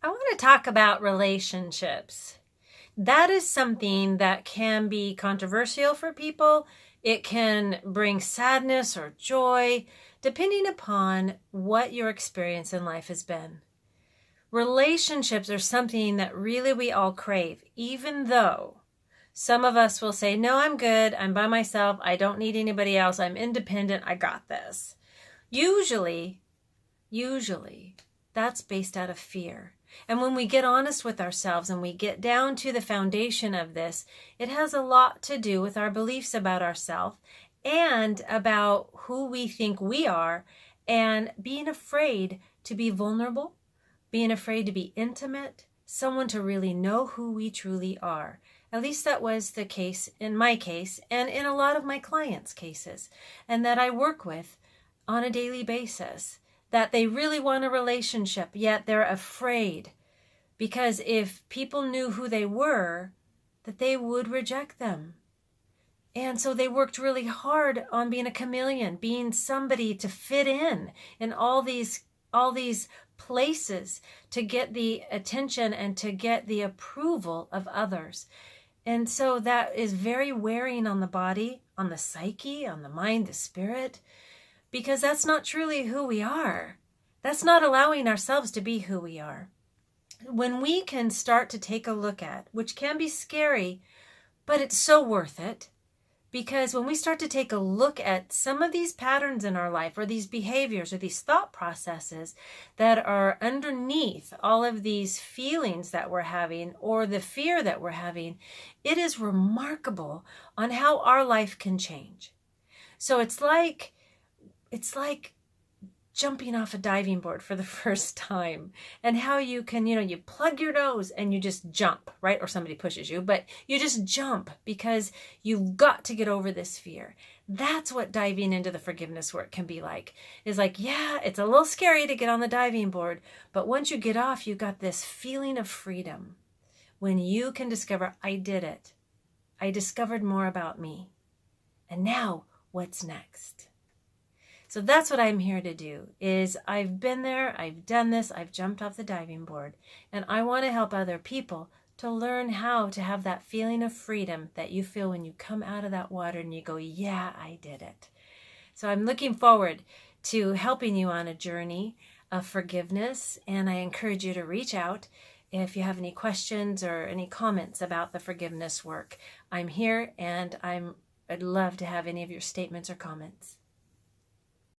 I want to talk about relationships. That is something that can be controversial for people. It can bring sadness or joy, depending upon what your experience in life has been. Relationships are something that really we all crave, even though some of us will say, no, I'm good. I'm by myself. I don't need anybody else. I'm independent. I got this. Usually, that's based out of fear. And when we get honest with ourselves and we get down to the foundation of this, it has a lot to do with our beliefs about ourselves and about who we think we are, and being afraid to be vulnerable, being afraid to be intimate, someone to really know who we truly are. At least that was the case in my case and in a lot of my clients' cases, and that I work with on a daily basis. That they really want a relationship, yet they're afraid because if people knew who they were, that they would reject them. And so they worked really hard on being a chameleon, being somebody to fit in all these places, to get the attention and to get the approval of others. And so that is very wearing on the body, on the psyche, on the mind, the spirit, because that's not truly who we are. That's not allowing ourselves to be who we are. When we can start to take a look at, which can be scary, but it's so worth it, because when we start to take a look at some of these patterns in our life, or these behaviors, or these thought processes that are underneath all of these feelings that we're having, or the fear that we're having, it is remarkable on how our life can change. So it's like jumping off a diving board for the first time, and how you can, you plug your nose and you just jump, right? Or somebody pushes you, but you just jump because you've got to get over this fear. That's what diving into the forgiveness work can be like. Is like, yeah, it's a little scary to get on the diving board, but once you get off, you got this feeling of freedom when you can discover, I did it. I discovered more about me. And now what's next? So that's what I'm here to do, is I've been there, I've done this, I've jumped off the diving board, and I want to help other people to learn how to have that feeling of freedom that you feel when you come out of that water and you go, yeah, I did it. So I'm looking forward to helping you on a journey of forgiveness, and I encourage you to reach out if you have any questions or any comments about the forgiveness work. I'm here, and I'd love to have any of your statements or comments.